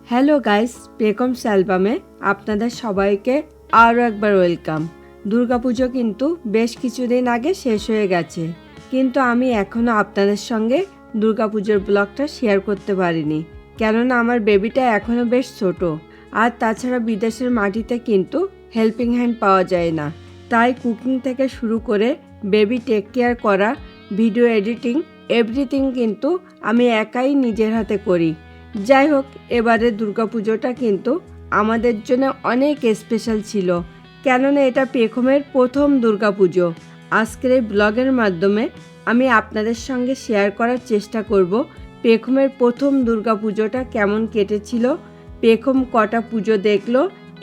Hello guys, পেকমস অ্যালবামে আপনাদের সবাইকে আরও একবার ওয়েলকাম। দুর্গাপুজো কিন্তু বেশ কিছুদিন আগে শেষ হয়ে গেছে, কিন্তু আমি এখনও আপনাদের সঙ্গে দুর্গাপুজোর ব্লগটা শেয়ার করতে পারিনি, কেননা আমার বেবিটা এখনও বেশ ছোট। আর তাছাড়া বিদেশের মাটিতে কিন্তু হেল্পিং হ্যান্ড পাওয়া যায় না, তাই কুকিং থেকে শুরু করে বেবি টেক কেয়ার করা, ভিডিও এডিটিং, এভরিথিং কিন্তু আমি একাই নিজের হাতে করি। যাই হোক, এবারে দুর্গাপুজোটা কিন্তু আমাদের জন্য অনেক স্পেশাল ছিল, কেননা এটা পেখমের প্রথম দুর্গাপুজো। আজকের এই ব্লগের মাধ্যমে আমি আপনাদের সঙ্গে শেয়ার করার চেষ্টা করব পেখমের প্রথম দুর্গাপুজোটা কেমন কেটেছিল, পেখম কটা পুজো দেখলো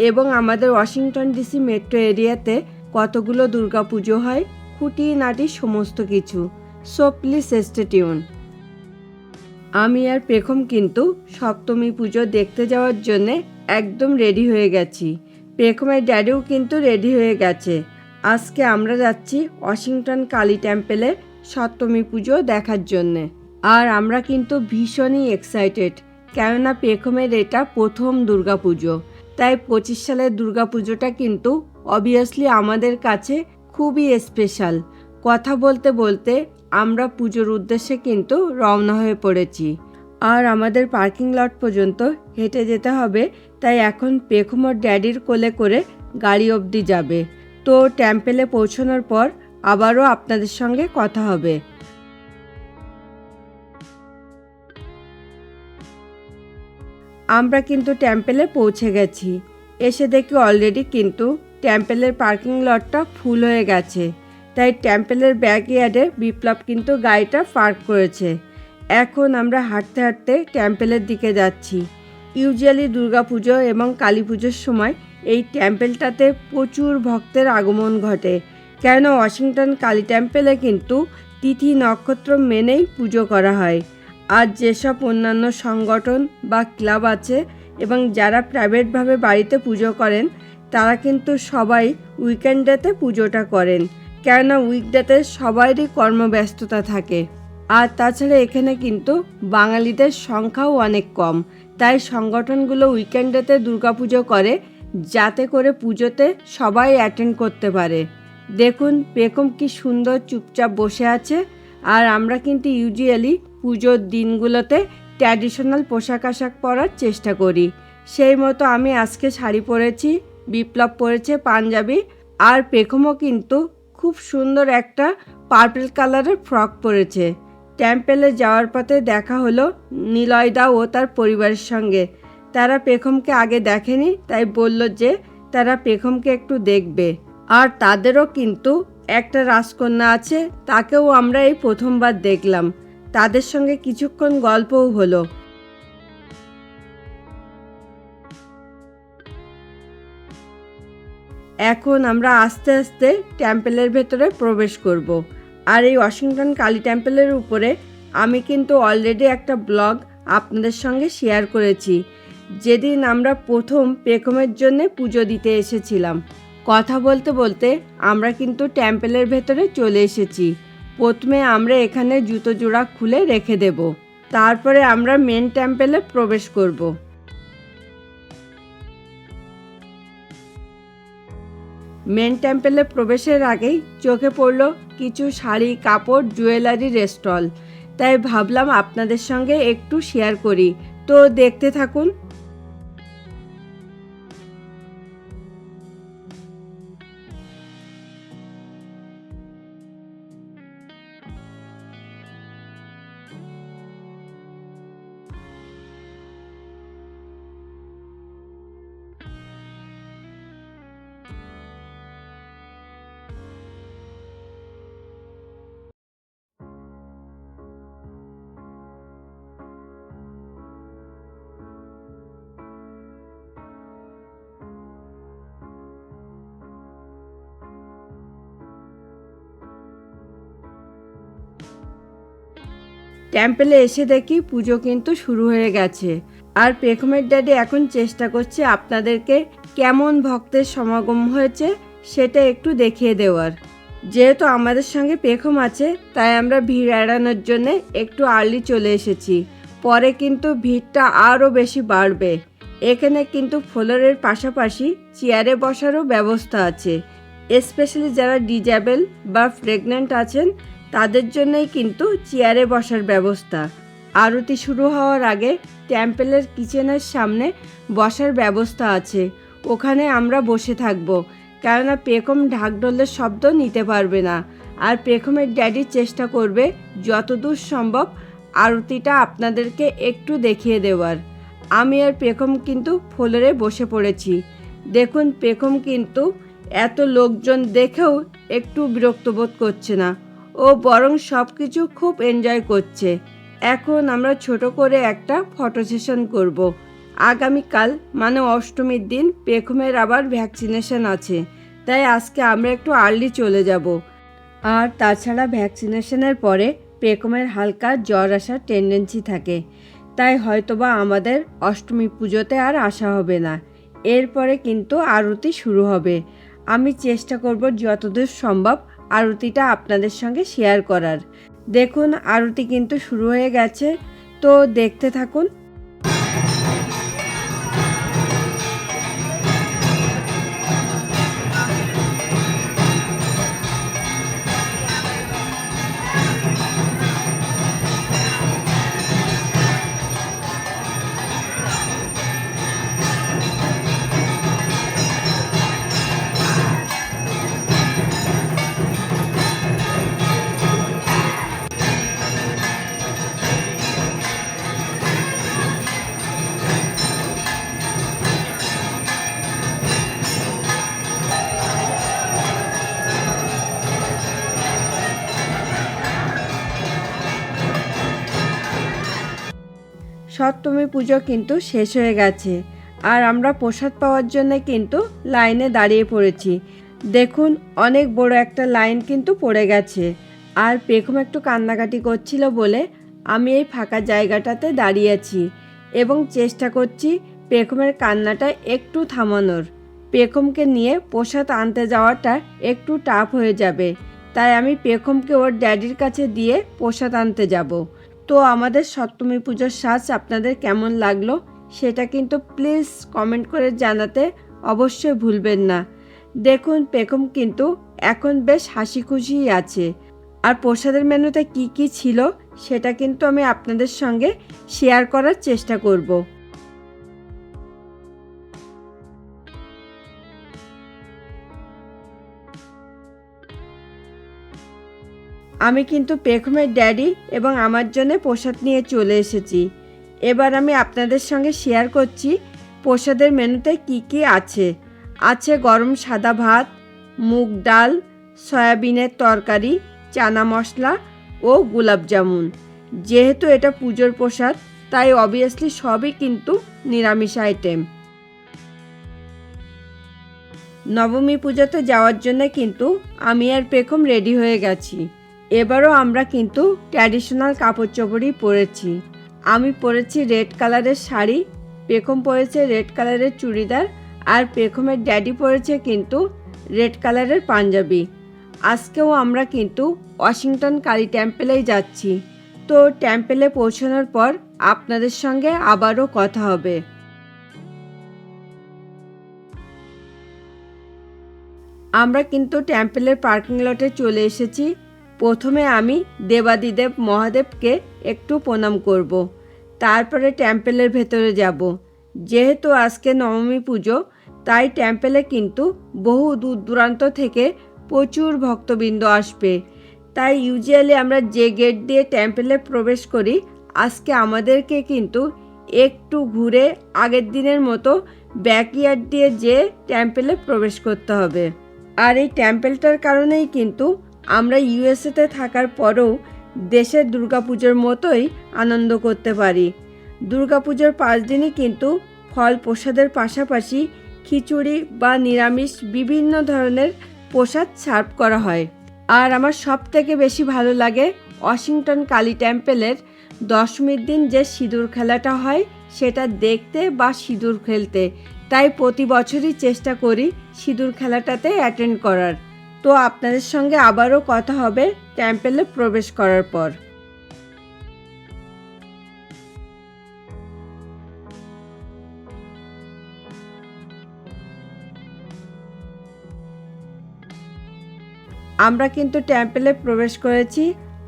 এবং আমাদের ওয়াশিংটন ডিসি মেট্রো এরিয়াতে কতগুলো দুর্গাপুজো হয়, খুঁটিনাটি সমস্ত কিছু। So please stay tune. আমি আর পেখম কিন্তু সপ্তমী পুজো দেখতে যাওয়ার জন্যে একদম রেডি হয়ে গেছি। পেখমের ড্যাডিও কিন্তু রেডি হয়ে গেছে। আজকে আমরা যাচ্ছি ওয়াশিংটন কালী টেম্পেলে সপ্তমী পুজো দেখার জন্যে। আর আমরা কিন্তু ভীষণই এক্সাইটেড, কেননা পেখমের এটা প্রথম দুর্গাপুজো। তাই 25 সালের দুর্গাপুজোটা কিন্তু অবভিয়াসলি আমাদের কাছে খুবই স্পেশাল। কথা বলতে বলতে আমরা পুজোর উদ্দেশ্যে কিন্তু রওনা হয়ে পড়েছি। আর আমাদের পার্কিং লট পর্যন্ত হেঁটে যেতে হবে, তাই এখন পেখমর ড্যাডির কোলে করে গাড়ি অবধি যাবে। তো টেম্পেলে পৌঁছানোর পর আবারও আপনাদের সঙ্গে কথা হবে। আমরা কিন্তু টেম্পেলে পৌঁছে গেছি। এসে দেখি অলরেডি কিন্তু টেম্পেলের পার্কিং লটটা ফুল হয়ে গেছে, তাই টেম্পেলের ব্যাকইয়ার্ডে বিপ্লব কিন্তু গাড়িটা পার্ক করেছে। এখন আমরা হাঁটতে হাঁটতে টেম্পেলের দিকে যাচ্ছি। ইউজুয়ালি দুর্গাপুজো এবং কালী পুজোর সময় এই টেম্পেলটাতে প্রচুর ভক্তের আগমন ঘটে, কেন ওয়াশিংটন কালী টেম্পেলে কিন্তু তিথি নক্ষত্র মেনেই পুজো করা হয়। আর যেসব অন্যান্য সংগঠন বা ক্লাব আছে এবং যারা প্রাইভেটভাবে বাড়িতে পুজো করেন, তারা কিন্তু সবাই উইকেন্ডেতে পুজোটা করেন, কেননা উইকডেতে সবারই কর্মব্যস্ততা থাকে। আর তাছাড়া এখানে কিন্তু বাঙালিদের সংখ্যাও অনেক কম, তাই সংগঠনগুলো উইকেন্ডেতে দুর্গাপুজো করে, যাতে করে পুজোতে সবাই অ্যাটেন্ড করতে পারে। দেখুন পেখম কি সুন্দর চুপচাপ বসে আছে। আর আমরা কিন্তু ইউজুয়ালি পুজোর দিনগুলোতে ট্র্যাডিশনাল পোশাক আশাক পরার চেষ্টা করি। সেই মতো আমি আজকে শাড়ি পরেছি, বিপ্লব পরেছে পাঞ্জাবি, আর পেখমও কিন্তু খুব সুন্দর একটা পার্পল কালারের ফ্রক পরেছে। টেম্পেলে যাওয়ার পথে দেখা হলো নিলয়দা ও তার পরিবারের সঙ্গে। তারা পেখমকে আগে দেখেনি, তাই বলল যে তারা পেখমকে একটু দেখবে। আর তাদেরও কিন্তু একটা রাজকন্যা আছে, তাকেও আমরা এই প্রথমবার দেখলাম। তাদের সঙ্গে কিছুক্ষণ গল্পও হলো। এখন আমরা আস্তে আস্তে টেম্পেলের ভেতরে প্রবেশ করব। আর এই ওয়াশিংটন কালী টেম্পেলের উপরে আমি কিন্তু অলরেডি একটা ব্লগ আপনাদের সঙ্গে শেয়ার করেছি, যেদিন আমরা প্রথম পেখমের জন্য পুজো দিতে এসেছিলাম। কথা বলতে বলতে আমরা কিন্তু টেম্পেলের ভেতরে চলে এসেছি। প্রথমে আমরা এখানে জুতো জোড়া খুলে রেখে দেব, তারপরে আমরা মেন টেম্পেলে প্রবেশ করব। মেন টেম্পেলে প্রবেশের আগেই চোখে পড়ল কিছু শাড়ি, কাপড়, জুয়েলারির স্টল, তাই ভাবলাম আপনাদের সঙ্গে একটু শেয়ার করি। তো দেখতে থাকুন। টেম্পেলে এসে দেখি পুজো কিন্তু শুরু হয়ে গেছে। আর পেখমের ড্যাডি এখন চেষ্টা করছে আপনাদেরকে কেমন ভক্তের সমাগম হয়েছে সেটা একটু দেখিয়ে দেওয়ার। যেহেতু আমাদের সঙ্গে পেখম আছে, তাই আমরা ভিড় এড়ানোর জন্য একটু আর্লি চলে এসেছি। পরে কিন্তু ভিড়টা আরও বেশি বাড়বে, এখানে কিন্তু ফ্লোরের পাশাপাশি চেয়ারে বসারও ব্যবস্থা আছে। স্পেশালি যারা ডিজেবল বা প্রেগন্যান্ট আছেন তাদের জন্যই কিন্তু চেয়ারে বসার ব্যবস্থা। আরতি শুরু হওয়ার আগে টেম্পেলের কিচেনের সামনে বসার ব্যবস্থা আছে, ওখানে আমরা বসে থাকব, কেননা পেখম ঢাকঢোলের শব্দ নিতে পারবে না। আর পেখমের ড্যাডি চেষ্টা করবে যতদূর সম্ভব আরতিটা আপনাদেরকে একটু দেখিয়ে দেওয়ার। আমি আর পেখম কিন্তু ফ্লোরে বসে পড়েছি। দেখুন পেখম কিন্তু এত লোকজন দেখেও একটু বিরক্ত বোধ করছে না, ও বরং সব কিছু খুব এনজয় করছে। এখন আমরা ছোট করে একটা ফটো সেশন করব। আগামীকাল মানে অষ্টমীর দিন পেখমের আবার ভ্যাকসিনেশন আছে, তাই আজকে আমরা একটু আর্লি চলে যাব। আর তাছাড়া ভ্যাকসিনেশনের পরে পেখমের হালকা জ্বর আসার টেন্ডেন্সি থাকে, তাই হয়তোবা আমাদের অষ্টমী পুজোতে আর আসা হবে না। এরপরে কিন্তু আরতি শুরু হবে। আমি চেষ্টা করব যতদূর সম্ভব আরতিটা আপনাদের সঙ্গে শেয়ার করার। দেখুন আরতি কিন্তু শুরু হয়ে গেছে, তো দেখতে থাকুন। সপ্তমী পুজো কিন্তু শেষ হয়ে গেছে, আর আমরা প্রসাদ পাওয়ার জন্য কিন্তু লাইনে দাঁড়িয়ে পড়েছি। দেখুন অনেক বড় একটা লাইন কিন্তু পড়ে গেছে। আর পেখম একটু কান্নাকাটি করছিল বলে আমি এই ফাঁকা জায়গাটাতে দাঁড়িয়েছি এবং চেষ্টা করছি পেখমের কান্নাটা একটু থামানোর। পেখমকে নিয়ে প্রসাদ আনতে যাওয়াটা একটু টাফ হয়ে যাবে, তাই আমি পেখমকে ওর ড্যাডির কাছে দিয়ে প্রসাদ আনতে যাব। তো আমাদের সপ্তমী পুজোর সাজ আপনাদের কেমন লাগলো সেটা কিন্তু প্লিজ কমেন্ট করে জানাতে অবশ্যই ভুলবেন না। দেখুন পেখম কিন্তু এখন বেশ হাসি খুশিই আছে। আর প্রসাদের মেনুতে কি কি ছিল সেটা কিন্তু আমি আপনাদের সঙ্গে শেয়ার করার চেষ্টা করব। আমি কিন্তু পেখমের ড্যাডি এবং আমার জন্য প্রসাদ নিয়ে চলে এসেছি। এবার আমি আপনাদের সঙ্গে শেয়ার করছি প্রসাদের মেনুতে কি কি আছে। আছে গরম সাদা ভাত, মুগ ডাল, সয়াবিনের তরকারি, চানা মশলা ও গোলাপ জামুন। যেহেতু এটা পুজোর প্রসাদ তাই অবভিয়াসলি সবই কিন্তু নিরামিষ আইটেম। নবমী পুজোতে যাওয়ার জন্য কিন্তু আমি আর পেখম রেডি হয়ে গেছি। এবারও আমরা কিন্তু ট্র্যাডিশনাল কাপড় চোপড়ই পরেছি। আমি পরেছি রেড কালারের শাড়ি, পেখম পরেছে রেড কালারের চুড়িদার, আর পেখমের ড্যাডি পরেছে কিন্তু রেড কালারের পাঞ্জাবি। আজকেও আমরা কিন্তু ওয়াশিংটন কালী টেম্পেলেই যাচ্ছি। তো টেম্পেলে পৌঁছানোর পর আপনাদের সঙ্গে আবারও কথা হবে। আমরা কিন্তু টেম্পেলের পার্কিং লটে চলে এসেছি। প্রথমে আমি দেবাদিদেব মহাদেবকে একটু প্রণাম করব, তারপরে টেম্পেলের ভেতরে যাব। যেহেতু আজকে নবমী পুজো তাই টেম্পেলে কিন্তু বহু দূর দূরান্ত থেকে প্রচুর ভক্তবৃন্দ আসবে। তাই ইউজুয়ালি আমরা যে গেট দিয়ে টেম্পেলে প্রবেশ করি, আজকে আমাদেরকে কিন্তু একটু ঘুরে আগের দিনের মতো ব্যাকইয়ার্ড দিয়ে যেয়ে টেম্পেলে প্রবেশ করতে হবে। আর এই টেম্পেলটার কারণেই কিন্তু আমরা ইউএসএতে থাকার পরেও দেশের দুর্গাপুজোর মতোই আনন্দ করতে পারি। দুর্গাপুজোর 5 দিনই কিন্তু ফল প্রসাদের পাশাপাশি খিচুড়ি বা নিরামিষ বিভিন্ন ধরনের প্রসাদ সার্ভ করা হয়। আর আমার সব থেকে বেশি ভালো লাগে ওয়াশিংটন কালী টেম্পেলের দশমীর দিন যে সিঁদুর খেলাটা হয় সেটা দেখতে বা সিঁদুর খেলতে। তাই প্রতি বছরই চেষ্টা করি সিঁদুর খেলাটাতে অ্যাটেন্ড করার। তো আপনাদের সঙ্গে আবারও কথা হবে টেম্পেলে প্রবেশ করার পর। আমরা কিন্তু টেম্পলে প্রবেশ করেছি।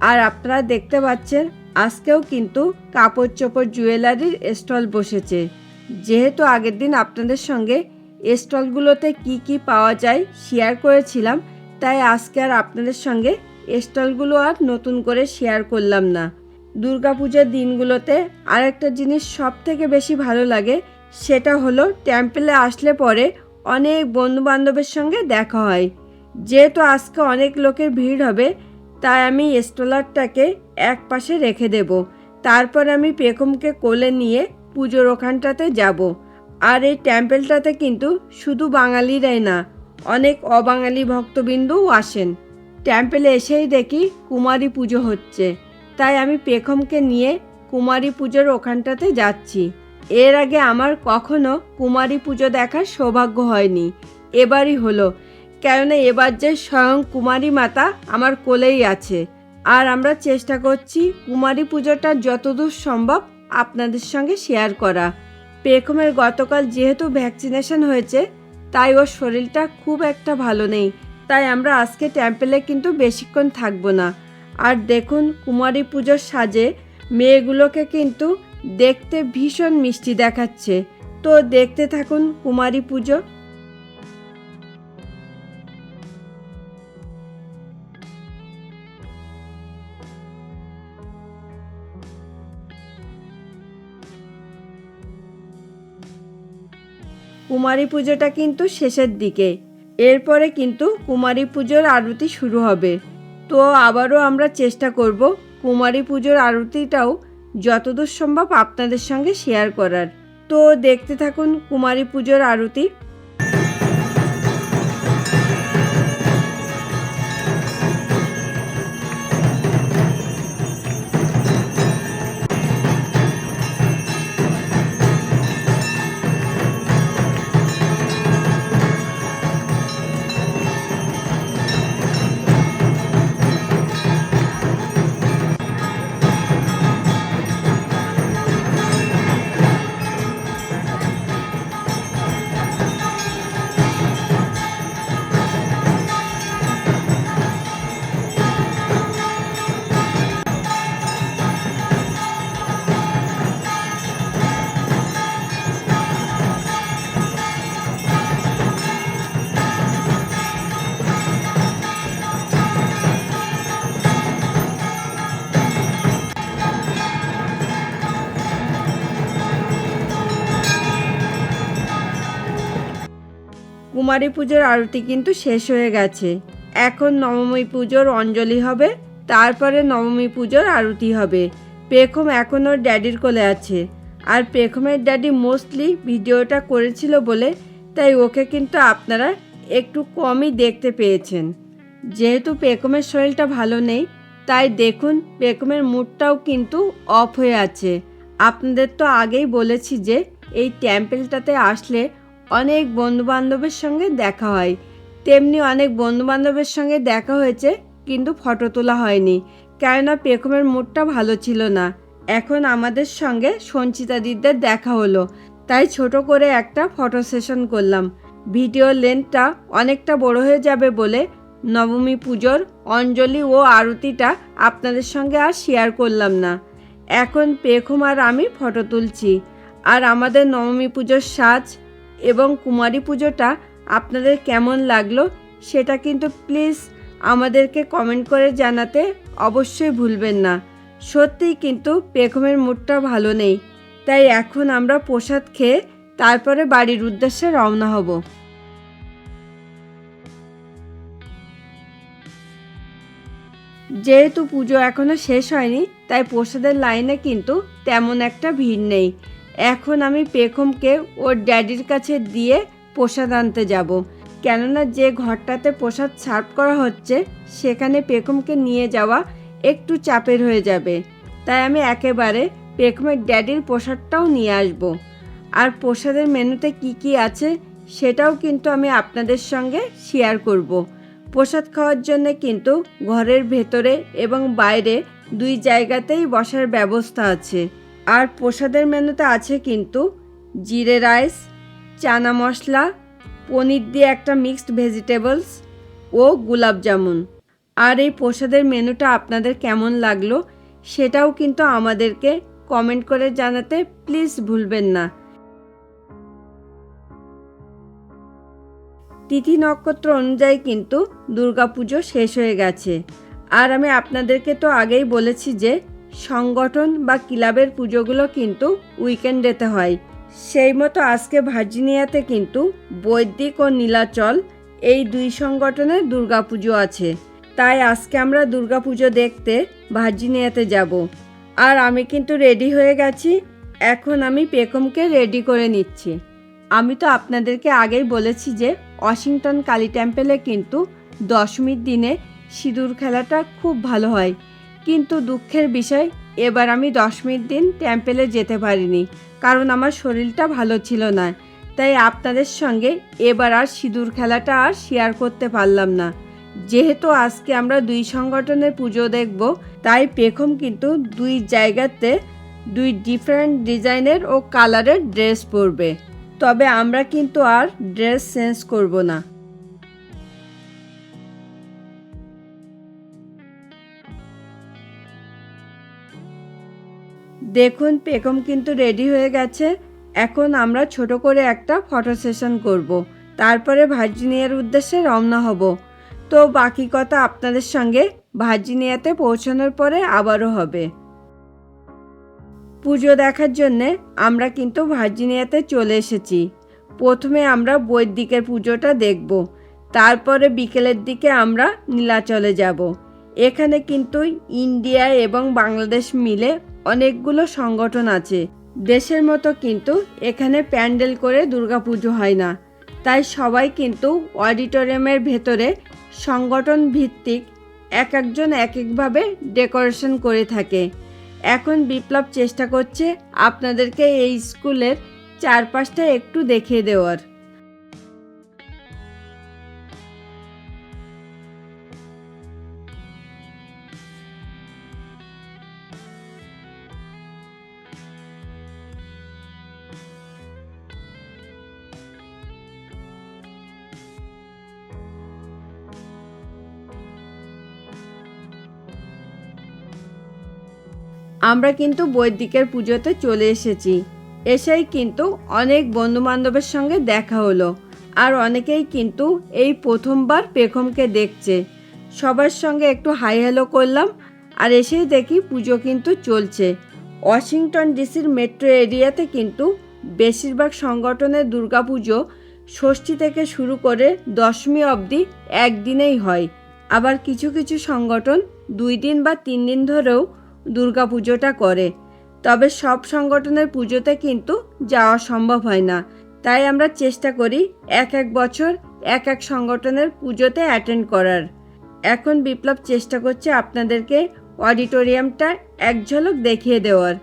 আর আপনারা দেখতে পাচ্ছেন আজকেও কিন্তু কাপড় চোপড় জুয়েলারির স্টল বসেছে। যেহেতু আগের দিন আপনাদের সঙ্গে স্টলগুলোতে কি কি পাওয়া যায় শেয়ার করেছিলাম, তাই আজকে আর আপনাদের সঙ্গে স্টলগুলো আর নতুন করে শেয়ার করলাম না। দুর্গাপূজার দিনগুলোতে আরেকটা জিনিস সব থেকে বেশি ভালো লাগে, সেটা হলো টেম্পলে আসলে পরে অনেক বন্ধু বান্ধবের সঙ্গে দেখা হয়। যেহেতু আজকে অনেক লোকের ভিড় হবে, তাই আমি স্টলারটাকে এক পাশে রেখে দেব। তারপর আমি পেখমকে কোলে নিয়ে পুজোর ওখানটাতে যাব। আর এই টেম্পলটাতে কিন্তু শুধু বাঙালিরাই না, অনেক অবাঙালি ভক্তবৃন্দও আসেন। টেম্পলে এসেই দেখি কুমারী পুজো হচ্ছে, তাই আমি পেখমকে নিয়ে কুমারী পুজোর ওখানটাতে যাচ্ছি। এর আগে আমার কখনো কুমারী পুজো দেখার সৌভাগ্য হয়নি, এবারই হলো। কেননা এবার যে স্বয়ং কুমারী মাতা আমার কোলেই আছে। আর আমরা চেষ্টা করছি কুমারী পুজোটা যতদূর সম্ভব আপনাদের সঙ্গে শেয়ার করা। পেখমের গতকাল যেহেতু ভ্যাকসিনেশন হয়েছে, তাই ওর শরীরটা খুব একটা ভালো নেই। তাই আমরা আজকে টেম্পলে কিন্তু বেশিক্ষণ থাকবো না। আর দেখুন কুমারী পুজোর সাজে মেয়েগুলোকে কিন্তু দেখতে ভীষণ মিষ্টি দেখাচ্ছে। তো দেখতে থাকুন কুমারী পুজো। কুমারী পুজোটা কিন্তু শেষের দিকে, এরপরে কিন্তু কুমারী পুজোর আরতি শুরু হবে। তো আবারও আমরা চেষ্টা করব কুমারী পুজোর আরতিটাও যতদূর সম্ভব আপনাদের সঙ্গে শেয়ার করার। তো দেখতে থাকুন কুমারী পুজোর আরতি। কুমারী পুজোর আরতি কিন্তু শেষ হয়ে গেছে। এখন নবমী পুজোর অঞ্জলি হবে, তারপরে নবমী পুজোর আরতি হবে। পেখম এখন ওর ড্যাডির কোলে আছে। আর পেখমের ড্যাডি মোস্টলি ভিডিওটা করেছিল বলে তাই ওকে কিন্তু আপনারা একটু কমই দেখতে পেয়েছেন। যেহেতু পেখমের শরীরটা ভালো নেই, তাই দেখুন পেখমের মুডটাও কিন্তু অফ হয়ে আছে। আপনাদের তো আগেই বলেছি যে এই টেম্পলটাতে আসলে অনেক বন্ধুবান্ধবের সঙ্গে দেখা হয়। তেমনি অনেক বন্ধুবান্ধবের সঙ্গে দেখা হয়েছে, কিন্তু ফটো তোলা হয়নি, কেননা পেখমের মুডটা ভালো ছিল না। এখন আমাদের সঙ্গে সঞ্চিতা দিদিদের দেখা হলো, তাই ছোট করে একটা ফটো সেশন করলাম। ভিডিও লেন্থটা অনেকটা বড় হয়ে যাবে বলে নবমী পুজোর অঞ্জলি ও আরতিটা আপনাদের সঙ্গে আর শেয়ার করলাম না। এখন পেখম আর আমি ফটো তুলছি। আর আমাদের নবমী পুজোর সাজ এবং কুমারী পুজোটা আপনাদের কেমন লাগলো সেটা কিন্তু প্লিজ আমাদেরকে কমেন্ট করে জানাতে অবশ্যই ভুলবেন না। সত্যিই কিন্তু পেখমের মুডটা ভালো নেই, তাই এখন আমরা প্রসাদ খেয়ে তারপরে বাড়ির উদ্দেশ্যে রওনা হব। যেহেতু পুজো এখনও শেষ হয়নি, তাই প্রসাদের লাইনে কিন্তু তেমন একটা ভিড় নেই। এখন আমি পেখমকে ওর ড্যাডির কাছে দিয়ে প্রসাদ আনতে যাব, কেননা যে ঘরটাতে প্রসাদ সার্ভ করা হচ্ছে সেখানে পেখমকে নিয়ে যাওয়া একটু চাপের হয়ে যাবে। তাই আমি একেবারে পেখমের ড্যাডির প্রসাদটাও নিয়ে আসব। আর প্রসাদের মেনুতে কি কি আছে সেটাও কিন্তু আমি আপনাদের সঙ্গে শেয়ার করব। প্রসাদ খাওয়ার জন্য কিন্তু ঘরের ভেতরে এবং বাইরে দুই জায়গাতেই বসার ব্যবস্থা আছে। আর প্রসাদের মেনুতে আছে কিন্তু জিরে রাইস, চানা মশলা, পনির দিয়ে একটা মিক্সড ভেজিটেবলস ও গোলাপ জামুন। আর এই প্রসাদের মেনুটা আপনাদের কেমন লাগলো সেটাও কিন্তু আমাদেরকে কমেন্ট করে জানাতে প্লিজ ভুলবেন না। তিথি নক্ষত্র অনুযায়ী কিন্তু দুর্গাপুজো শেষ হয়ে গেছে। আর আমি আপনাদেরকে তো আগেই বলেছি যে সংগঠন বা ক্লাবের পুজোগুলো কিন্তু উইকেন্ডেতে হয়। সেই মতো আজকে ভার্জিনিয়াতে কিন্তু বৈদিক ও নীলাচল এই দুই সংগঠনের দুর্গাপুজো আছে। তাই আজকে আমরা দুর্গাপুজো দেখতে ভার্জিনিয়াতে যাব। আর আমি কিন্তু রেডি হয়ে গেছি। এখন আমি পেখমকে রেডি করে নিচ্ছি। আমি তো আপনাদেরকে আগেই বলেছি যে ওয়াশিংটন কালী টেম্পলে কিন্তু দশমীর দিনে সিঁদুর খেলাটা খুব ভালো হয়। কিন্তু দুঃখের বিষয় এবার আমি দশমীর দিন টেম্পলে যেতে পারিনি, কারণ আমার শরীরটা ভালো ছিল না। তাই আপনাদের সঙ্গে এবার আর সিঁদুর খেলাটা আর শেয়ার করতে পারলাম না। যেহেতু আজকে আমরা দুই সংগঠনের পুজো দেখব, তাই পেখম কিন্তু দুই জায়গাতে দুই ডিফারেন্ট ডিজাইনের ও কালারের ড্রেস পরবে। তবে আমরা কিন্তু আর ড্রেস চেঞ্জ করব না। দেখুন পেখম কিন্তু রেডি হয়ে গেছে। এখন আমরা ছোট করে একটা ফটো সেশন করব। তারপরে ভার্জিনিয়ার উদ্দেশ্যে রওনা হব। তো বাকি কথা আপনাদের সঙ্গে ভার্জিনিয়াতে পৌঁছানোর পরে আবারও হবে। পুজো দেখার জন্যে আমরা কিন্তু ভার্জিনিয়াতে চলে এসেছি। প্রথমে আমরা বৈদিকের পুজোটা দেখব, তারপরে বিকেলের দিকে আমরা নীলাচলে যাব। এখানে কিন্তু ইন্ডিয়া এবং বাংলাদেশ মিলে অনেকগুলো সংগঠন আছে। দেশের মতো কিন্তু এখানে প্যান্ডেল করে দুর্গাপুজো হয় না। তাই সবাই কিন্তু অডিটোরিয়ামের ভেতরে সংগঠন ভিত্তিক এক একজন এক একভাবে ডেকোরেশন করে থাকে। এখন বিপ্লব চেষ্টা করছে আপনাদেরকে এই স্কুলের চারপাশটা একটু দেখিয়ে দেওয়ার। আমরা কিন্তু বৈদিকের পুজোতে চলে এসেছি। এসেই কিন্তু অনেক বন্ধুবান্ধবের সঙ্গে দেখা হলো। আর অনেকেই কিন্তু এই প্রথমবার পেখমকে দেখছে। সবার সঙ্গে একটু হাই হ্যালো করলাম। আর এসেই দেখি পুজো কিন্তু চলছে। ওয়াশিংটন ডিসির মেট্রো এরিয়াতে কিন্তু বেশিরভাগ সংগঠনের দুর্গাপুজো ষষ্ঠী থেকে শুরু করে দশমী অবধি একদিনেই হয়। আবার কিছু কিছু সংগঠন 2 দিন বা 3 দিন ধরেও দুর্গাপুজোটা করে। তবে সব সংগঠনের পুজোতে কিন্তু যাওয়া সম্ভব হয় না। তাই আমরা চেষ্টা করি এক এক বছর এক এক সংগঠনের পুজোতে অ্যাটেন্ড করার। এখন বিপ্লব চেষ্টা করছে আপনাদেরকে অডিটোরিয়ামটা এক ঝলক দেখিয়ে দেওয়ার।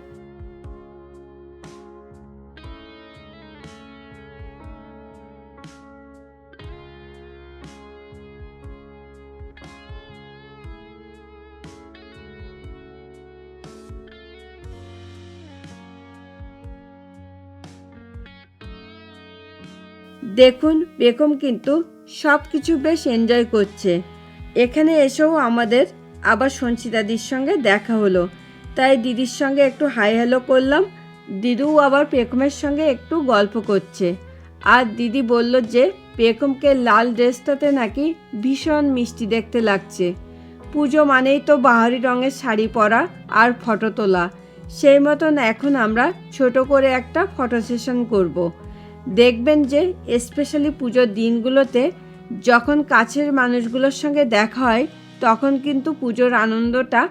দেখুন পেখম কিন্তু সব কিছু বেশ এনজয় করছে। এখানে এসেও আমাদের আবার সঞ্চিতাদির সঙ্গে দেখা হলো। তাই দিদির সঙ্গে একটু হাই হ্যালো করলাম। দিদিও আবার পেখমের সঙ্গে একটু গল্প করছে। আর দিদি বলল যে পেখমকে লাল ড্রেসটাতে নাকি ভীষণ মিষ্টি দেখতে লাগছে। পুজো মানেই তো বাহারি রঙের শাড়ি পরা আর ফটো তোলা। সেই মতন এখন আমরা ছোট করে একটা ফটো সেশন করব। দেখবেন যে স্পেশালি পুজোর দিনগুলোতে যখন কাছের মানুষগুলোর সঙ্গে দেখা হয় তখন কিন্তু পুজোর আনন্দটা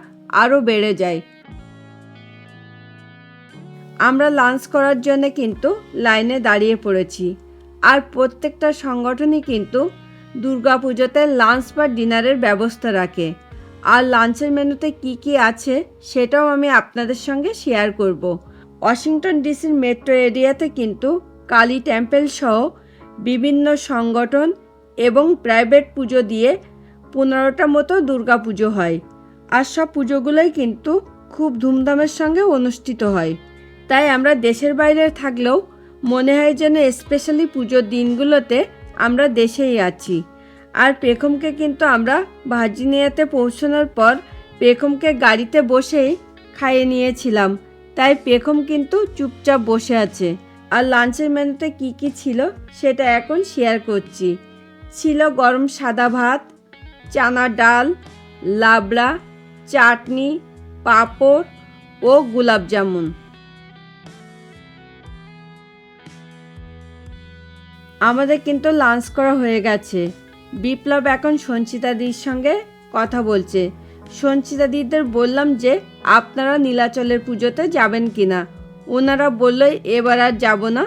আরও বেড়ে যায়। আমরা লাঞ্চ করার জন্য কিন্তু লাইনে দাঁড়িয়ে পড়েছি। আর প্রত্যেকটা সংগঠনই কিন্তু দুর্গাপুজোতে লাঞ্চ বা ডিনারের ব্যবস্থা রাখে। আর লাঞ্চের মেনুতে কি কি আছে সেটাও আমি আপনাদের সঙ্গে শেয়ার করব। ওয়াশিংটন ডিসির মেট্রো এরিয়াতে কিন্তু কালী টেম্পল সহ বিভিন্ন সংগঠন এবং প্রাইভেট পুজো দিয়ে 15টা মতো দুর্গাপুজো হয়। আর সব পুজোগুলোই কিন্তু খুব ধুমধামের সঙ্গে অনুষ্ঠিত হয়। তাই আমরা দেশের বাইরে থাকলেও মনে হয় যেন স্পেশালি পুজোর দিনগুলোতে আমরা দেশেই আছি। আর পেখমকে কিন্তু আমরা ভার্জিনিয়াতে পৌঁছানোর পর পেখমকে গাড়িতে বসেই খাইয়ে নিয়েছিলাম, তাই পেখম কিন্তু চুপচাপ বসে আছে। আর লাঞ্চের মেনুতে কি কি ছিল সেটা এখন শেয়ার করছি। ছিল গরম সাদা ভাত, চানা ডাল, লাবড়া, চাটনি, পাঁপড় ও গোলাপ জামুন। আমাদের কিন্তু লাঞ্চ করা হয়ে গেছে। বিপ্লব এখন সঞ্চিতাদির সঙ্গে কথা বলছে। সঞ্চিতাদিদের বললাম যে আপনারা নীলাচলের পুজোতে যাবেন কিনা। ওনারা বলল এবার আর যাব না,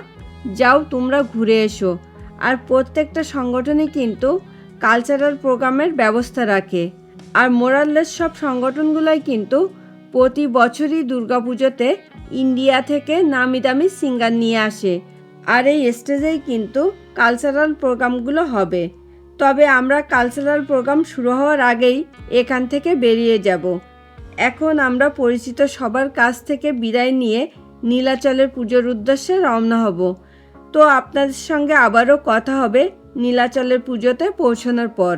যাও তোমরা ঘুরে এসো। আর প্রত্যেকটা সংগঠনই কিন্তু কালচারাল প্রোগ্রামের ব্যবস্থা রাখে। আর মোরাললেস সব সংগঠনগুলোই কিন্তু প্রতি বছরই দুর্গাপুজোতে ইন্ডিয়া থেকে নামি দামি সিঙ্গার নিয়ে আসে। আর এই স্টেজেই কিন্তু কালচারাল প্রোগ্রামগুলো হবে। তবে আমরা কালচারাল প্রোগ্রাম শুরু হওয়ার আগেই এখান থেকে বেরিয়ে যাব। এখন আমরা পরিচিত সবার কাছ থেকে বিদায় নিয়ে নীলাচলের পুজোর উদ্দেশ্যে রওনা হব। তো আপনাদের সঙ্গে আবারও কথা হবে নীলাচলের পুজোতে পৌঁছানোর পর।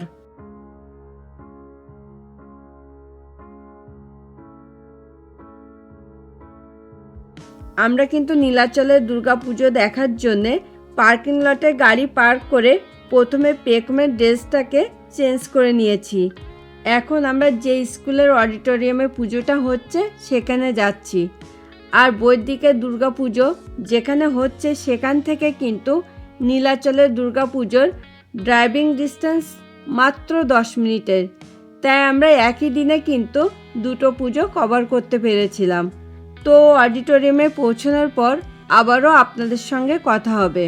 আমরা কিন্তু নীলাচলের দুর্গাপুজো দেখার জন্যে পার্কিং লটে গাড়ি পার্ক করে প্রথমে পেখমের ড্রেসটাকে চেঞ্জ করে নিয়েছি। এখন আমরা যে স্কুলের অডিটোরিয়ামে পুজোটা হচ্ছে সেখানে যাচ্ছি। আর বৈদিকের দুর্গাপুজো যেখানে হচ্ছে সেখান থেকে কিন্তু নীলাচলের দুর্গাপুজোর ড্রাইভিং ডিস্টেন্স মাত্র 10 মিনিটের। তাই আমরা একই দিনে কিন্তু দুটো পুজো কভার করতে পেরেছিলাম। তো অডিটোরিয়ামে পৌঁছানোর পর আবারও আপনাদের সঙ্গে কথা হবে।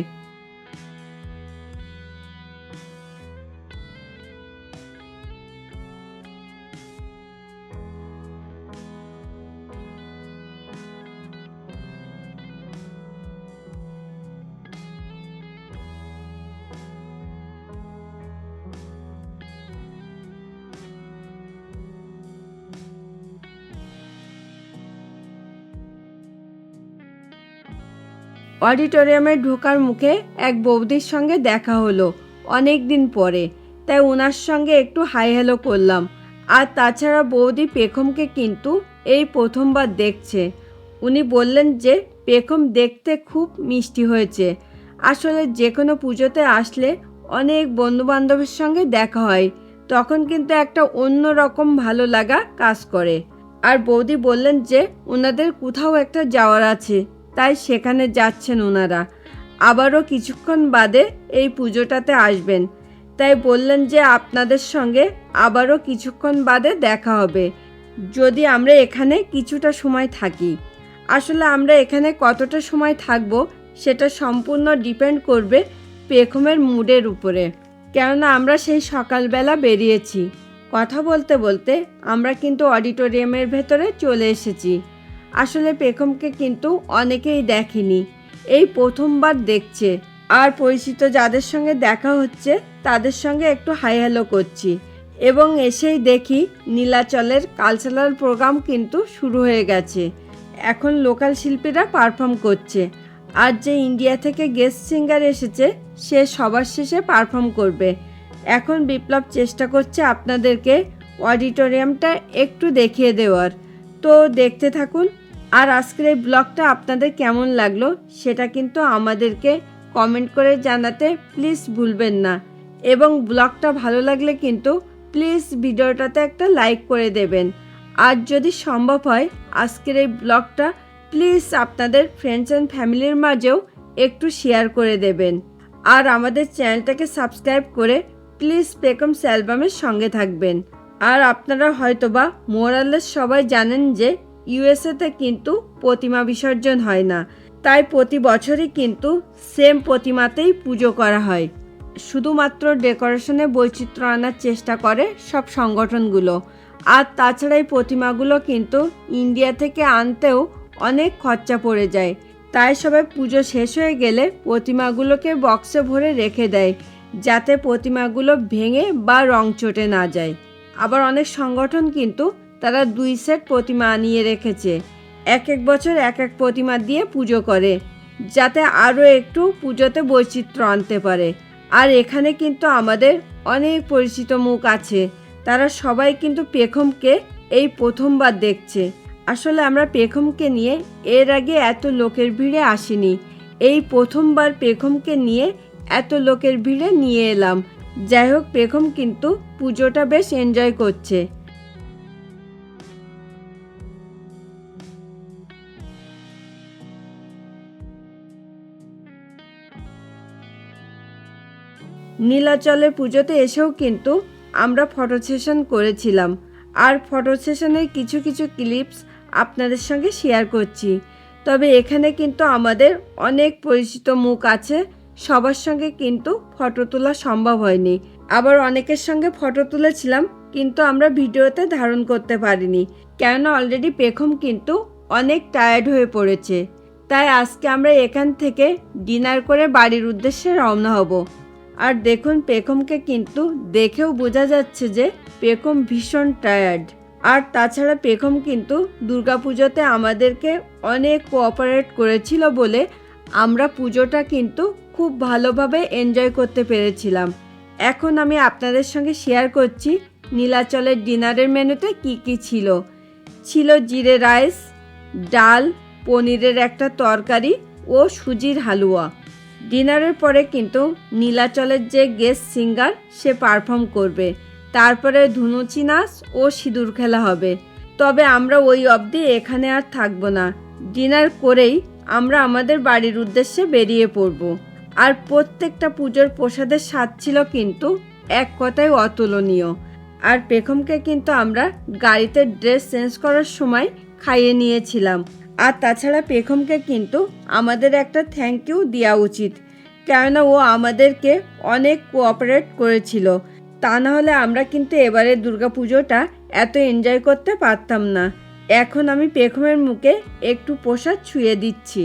অডিটোরিয়ামে ঢোকার মুখে এক বৌদির সঙ্গে দেখা হলো অনেক দিন পরে, তাই ওনার সঙ্গে একটু হাই হ্যালো করলাম। আর তাছাড়া বৌদি পেখমকে কিন্তু এই প্রথমবার দেখছে। উনি বললেন যে পেখম দেখতে খুব মিষ্টি হয়েছে। আসলে যে কোনো পুজোতে আসলে অনেক বন্ধুবান্ধবের সঙ্গে দেখা হয়, তখন কিন্তু একটা অন্য রকম ভালো লাগা কাজ করে। আর বৌদি বললেন যে ওনাদের কোথাও একটা যাওয়ার আছে, তাই সেখানে যাচ্ছেন ওনারা। আবারও কিছুক্ষণ বাদে এই পুজোটাতে আসবেন, তাই বললেন যে আপনাদের সঙ্গে আবারও কিছুক্ষণ বাদে দেখা হবে যদি আমরা এখানে কিছুটা সময় থাকি। আসলে আমরা এখানে কতটা সময় থাকব সেটা সম্পূর্ণ ডিপেন্ড করবে পেখমের মুডের উপরে, কেননা আমরা সেই সকালবেলা বেরিয়েছি। কথা বলতে বলতে আমরা কিন্তু অডিটোরিয়ামের ভেতরে চলে এসেছি। আসলে পেখমকে কিন্তু অনেকেই দেখেনি, এই প্রথমবার দেখছে। আর পরিচিত যাদের সঙ্গে দেখা হচ্ছে তাদের সঙ্গে একটু হাই হ্যালো করছি। এবং এসেই দেখি নীলাচলের কালচারাল প্রোগ্রাম কিন্তু শুরু হয়ে গেছে। এখন লোকাল শিল্পীরা পারফর্ম করছে। আর যে ইন্ডিয়া থেকে গেস্ট সিঙ্গার এসেছে সে সবার শেষে পারফর্ম করবে। এখন বিপ্লব চেষ্টা করছে আপনাদেরকে অডিটোরিয়ামটা একটু দেখিয়ে দেওয়ার। তো দেখতে থাকুন। আর আজকের এই ব্লগটা আপনাদের কেমন লাগলো সেটা কিন্তু আমাদেরকে কমেন্ট করে জানাতে প্লিজ ভুলবেন না। এবং ব্লগটা ভালো লাগলে কিন্তু প্লিজ ভিডিওটাতে একটা লাইক করে দেবেন। আর যদি সম্ভব হয় আজকের এই ব্লগটা প্লিজ আপনাদের ফ্রেন্ডস অ্যান্ড ফ্যামিলির মাঝেও একটু শেয়ার করে দেবেন। আর আমাদের চ্যানেলটাকে সাবস্ক্রাইব করে প্লিজ পেখমস অ্যালবামের সঙ্গে থাকবেন। আর আপনারা হয়তোবা মোরাললেস সবাই জানেন যে ইউএসএতে কিন্তু প্রতিমা বিসর্জন হয় না, তাই প্রতি বছরই কিন্তু সেম প্রতিমাতেই পুজো করা হয়। শুধুমাত্র ডেকোরেশনে বৈচিত্র্য আনার চেষ্টা করে সব সংগঠনগুলো। আর তাছাড়া এই প্রতিমাগুলো কিন্তু ইন্ডিয়া থেকে আনতেও অনেক খরচা পড়ে যায়, তাই সবাই পুজো শেষ হয়ে গেলে প্রতিমাগুলোকে বক্সে ভরে রেখে দেয়, যাতে প্রতিমাগুলো ভেঙে বা রং চটে না যায়। আবার অনেক সংগঠন কিন্তু তারা 2 সেট প্রতিমা আনিয়ে রেখেছে, এক এক বছর এক এক প্রতিমা দিয়ে পুজো করে, যাতে আরও একটু পুজোতে বৈচিত্র্য আনতে পারে। আর এখানে কিন্তু আমাদের অনেক পরিচিত মুখ আছে, তারা সবাই কিন্তু পেখমকে এই প্রথমবার দেখছে। আসলে আমরা পেখমকে নিয়ে এর আগে এত লোকের ভিড়ে আসিনি, এই প্রথমবার পেখমকে নিয়ে এত লোকের ভিড়ে নিয়ে এলাম। যাই হোক, পেখম কিন্তু পুজোটা বেশ এনজয় করছে। নীলাচলের পুজোতে এসেও কিন্তু আমরা ফটো সেশন করেছিলাম, আর ফটো সেশনের কিছু কিছু ক্লিপস আপনাদের সঙ্গে শেয়ার করছি। তবে এখানে কিন্তু আমাদের অনেক পরিচিত মুখ আছে, সবার সঙ্গে কিন্তু ফটো তোলা সম্ভব হয়নি। আবার অনেকের সঙ্গে ফটো তুলেছিলাম, কিন্তু আমরা ভিডিওতে ধারণ করতে পারিনি, কেননা অলরেডি পেখম কিন্তু অনেক টায়ার্ড হয়ে পড়েছে। তাই আজকে আমরা এখান থেকে ডিনার করে বাড়ির উদ্দেশ্যে রওনা হব। আর দেখুন, পেখমকে কিন্তু দেখেও বোঝা যাচ্ছে যে পেখম ভীষণ টায়ার্ড। আর তাছাড়া পেখম কিন্তু দুর্গাপুজোতে আমাদেরকে অনেক কোঅপারেট করেছিল বলে আমরা পুজোটা কিন্তু খুব ভালোভাবে এনজয় করতে পেরেছিলাম। এখন আমি আপনাদের সঙ্গে শেয়ার করছি নীলাচলের ডিনারের মেনুতে কি কি ছিল। ছিল জিরে রাইস, ডাল, পনিরের একটা তরকারি ও সুজির হালুয়া। ডিনারের পরে কিন্তু নীলাচলের যে গেস্ট সিঙ্গার সে পারফর্ম করবে, তারপরে ধুনুচি নাচ ও সিঁদুর খেলা হবে। তবে আমরা ওই অবধি এখানে আর থাকবো না, ডিনার করেই আমরা আমাদের বাড়ির উদ্দেশ্যে বেরিয়ে পড়ব। আর প্রত্যেকটা পুজোর প্রসাদের স্বাদ ছিল কিন্তু এক কথায় অতুলনীয়। আর পেখমকে কিন্তু আমরা গাড়িতে ড্রেস চেঞ্জ করার সময় খাইয়ে নিয়েছিলাম। আর তাছাড়া পেখমকে কিন্তু আমাদের একটা থ্যাংক ইউ দেওয়া উচিত, কেননা ও আমাদেরকে অনেক কোঅপারেট করেছিল। তা না হলে আমরা কিন্তু এবারে দুর্গাপুজোটা এত এনজয় করতে পারতাম না। এখন আমি পেখমের মুখে একটু প্রসাদ ছুঁয়ে দিচ্ছি।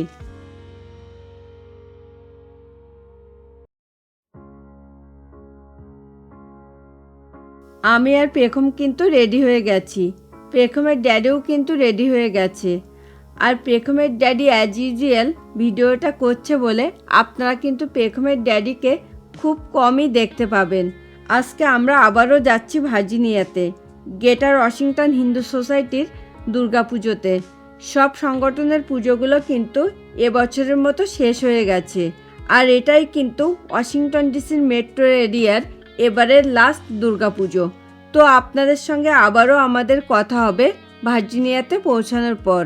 আমি আর পেখম কিন্তু রেডি হয়ে গেছি, পেখমের ড্যাডিও কিন্তু রেডি হয়ে গেছে। আর পেখমের ড্যাডি অ্যাজ ইউজুয়াল ভিডিওটা করছে বলে আপনারা কিন্তু পেখমের ড্যাডিকে খুব কমই দেখতে পাবেন। আজকে আমরা আবারও যাচ্ছি ভার্জিনিয়াতে, গ্রেটার ওয়াশিংটন হিন্দু সোসাইটির দুর্গাপুজোতে। সব সংগঠনের পুজোগুলো কিন্তু এবছরের মতো শেষ হয়ে গেছে, আর এটাই কিন্তু ওয়াশিংটন ডিসির মেট্রো এরিয়ার এবারের লাস্ট দুর্গাপুজো। তো আপনাদের সঙ্গে আবারও আমাদের কথা হবে ভার্জিনিয়াতে পৌঁছানোর পর।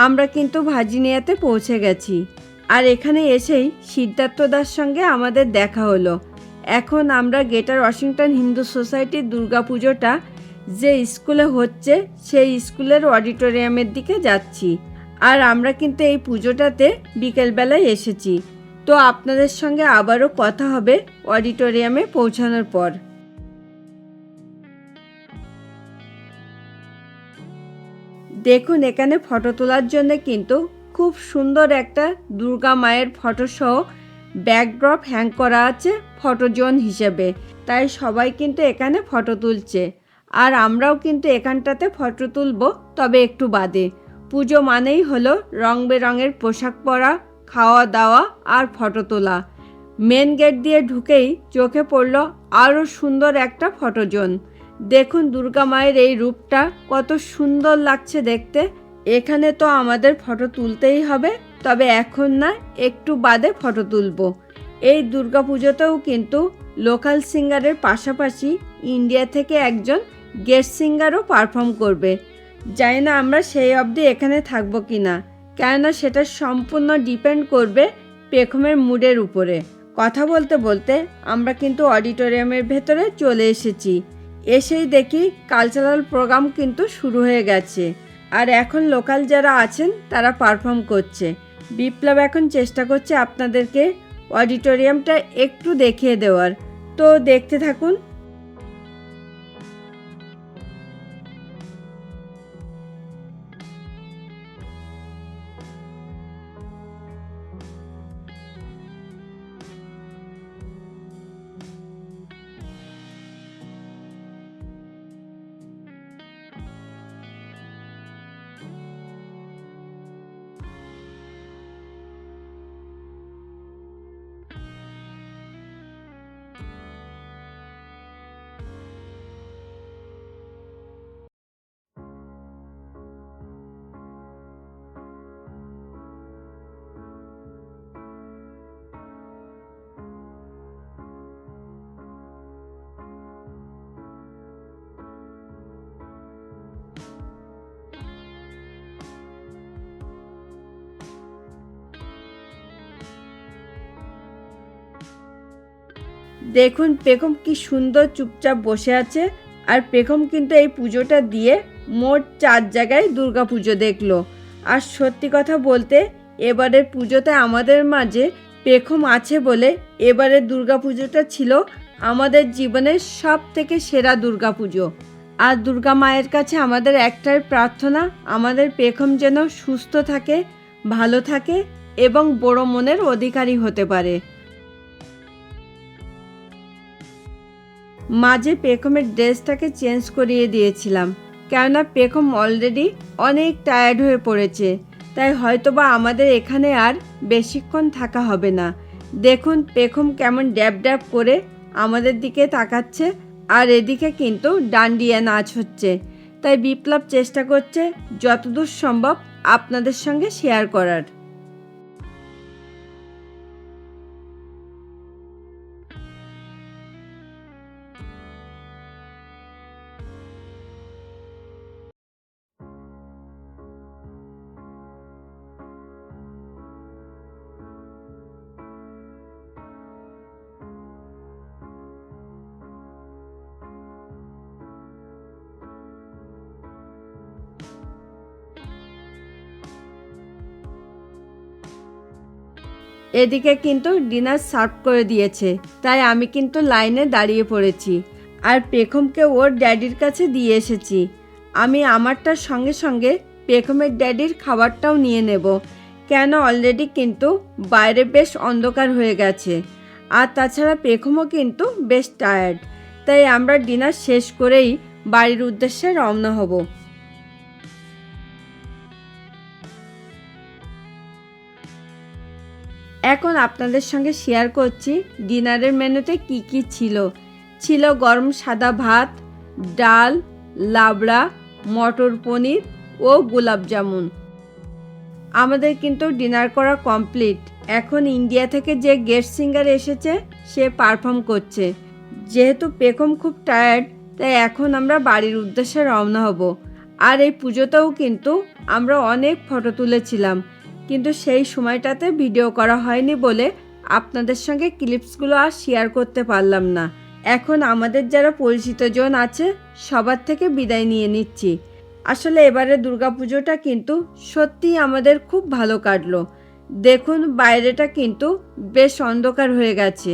আমরা কিন্তু ভার্জিনিয়াতে পৌঁছে গেছি, আর এখানে এসেই সিদ্ধার্থ দার সঙ্গে আমাদের দেখা হলো। এখন আমরা গ্রেটার ওয়াশিংটন হিন্দু সোসাইটির দুর্গাপুজোটা যে স্কুলে হচ্ছে সেই স্কুলের অডিটোরিয়ামের দিকে যাচ্ছি। আর আমরা কিন্তু এই পুজোটাতে বিকেলবেলায় এসেছি। তো আপনাদের সঙ্গে আবারও কথা হবে অডিটোরিয়ামে পৌঁছানোর পর। দেখুন, এখানে ফটো তোলার জন্য কিন্তু খুব সুন্দর একটা দুর্গা মায়ের ফটো সহ ব্যাকড্রপ হ্যাং করা আছে ফটো জোন হিসেবে, তাই সবাই কিন্তু এখানে ফটো তুলছে। আর আমরাও কিন্তু এখানটাতে ফটো তুলব, তবে একটু বাদে। পুজো মানেই হলো রং বেরঙের পোশাক পরা, খাওয়া দাওয়া আর ফটো তোলা। মেন গেট দিয়ে ঢুকেই চোখে পড়ল আরও সুন্দর একটা ফটো জোন। দেখুন দুর্গা মায়ের এই রূপটা কত সুন্দর লাগছে দেখতে। এখানে তো আমাদের ফটো তুলতেই হবে, তবে এখন না, একটু বাদে ফটো তুলব। এই দুর্গা পুজোতেও কিন্তু লোকাল সিঙ্গারের পাশাপাশি ইন্ডিয়া থেকে একজন গেস্ট সিঙ্গারও পারফর্ম করবে। জানি না আমরা সেই অবধি এখানে থাকবো কি না, কেননা সেটা সম্পূর্ণ ডিপেন্ড করবে পেখমের মুডের উপরে। কথা বলতে বলতে আমরা কিন্তু অডিটোরিয়ামের ভেতরে চলে এসেছি। এসেই দেখি কালচারাল প্রোগ্রাম কিন্তু শুরু হয়ে গেছে, আর এখন লোকাল যারা আছেন তারা পারফর্ম করছে। বিপ্লব এখন চেষ্টা করছে আপনাদেরকে অডিটোরিয়ামটা একটু দেখিয়ে দেওয়ার, তো দেখতে থাকুন। দেখুন পেখম কি সুন্দর চুপচাপ বসে আছে। আর পেখম কিন্তু এই পুজোটা দিয়ে মোট 4 জায়গায় দুর্গা পুজো দেখলো। আর সত্যি কথা বলতে এবারের পুজোতে আমাদের মাঝে পেখম আছে বলে এবারের দুর্গা পুজোটা ছিল আমাদের জীবনের সব থেকে সেরা দুর্গা পুজো। আর দুর্গা মায়ের কাছে আমাদের একটাই প্রার্থনা, আমাদের পেখম যেন সুস্থ থাকে, ভালো থাকে এবং বড় মনের অধিকারী হতে পারে। মাঝে পেখমের ড্রেসটাকে চেঞ্জ করিয়ে দিয়েছিলাম, কেননা পেখম অলরেডি অনেক টায়ার্ড হয়ে পড়েছে, তাই হয়তোবা আমাদের এখানে আর বেশিক্ষণ থাকা হবে না। দেখুন পেখম কেমন ড্যাব ড্যাব করে আমাদের দিকে তাকাচ্ছে, আর এদিকে কিন্তু ডান্ডিয়া নাচ হচ্ছে। তাই বিপ্লব চেষ্টা করছে যতদূর সম্ভব আপনাদের সঙ্গে শেয়ার করার। এদিকে কিন্তু ডিনার সার্ভ করে দিয়েছে, তাই আমি কিন্তু লাইনে দাঁড়িয়ে পড়েছি আর পেখমকে ওর ড্যাডির কাছে দিয়ে এসেছি। আমি আমারটার সঙ্গে সঙ্গে পেখমের ড্যাডির খাবারটাও নিয়ে নেব, কেন অলরেডি কিন্তু বাইরে বেশ অন্ধকার হয়ে গেছে। আর তাছাড়া পেখমও কিন্তু বেশ টায়ার্ড, তাই আমরা ডিনার শেষ করেই বাড়ির উদ্দেশ্যে রওনা হব। এখন আপনাদের সঙ্গে শেয়ার করছি ডিনারের মেনুতে কি কি ছিল। ছিল গরম সাদা ভাত, ডাল, লাবড়া, মটর পনির ও গোলাপ জামুন। আমাদের কিন্তু ডিনার করা কমপ্লিট। এখন ইন্ডিয়া থেকে যে গেস্ট সিঙ্গার এসেছে সে পারফর্ম করছে। যেহেতু পেখম খুব টায়ার্ড, তাই এখন আমরা বাড়ির উদ্দেশ্যে রওনা হব। আর এই পুজোতেও কিন্তু আমরা অনেক ফটো তুলেছিলাম, কিন্তু সেই সময়টাতে ভিডিও করা হয়নি বলে আপনাদের সঙ্গে ক্লিপসগুলো আর শেয়ার করতে পারলাম না। এখন আমাদের যারা পরিচিত জন আছে সবার থেকে বিদায় নিয়ে নিচ্ছি। আসলে এবারে দুর্গাপুজোটা কিন্তু সত্যিই আমাদের খুব ভালো কাটলো। দেখুন বাইরেটা কিন্তু বেশ অন্ধকার হয়ে গেছে।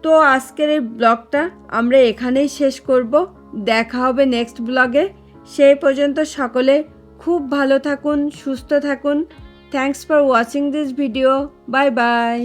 তো আজকের এই ব্লগটা আমরা এখানেই শেষ করব। দেখা হবে নেক্সট ব্লগে। সেই পর্যন্ত সকলে খুব ভালো থাকুন, সুস্থ থাকুন। Thanks for watching this video. Bye bye.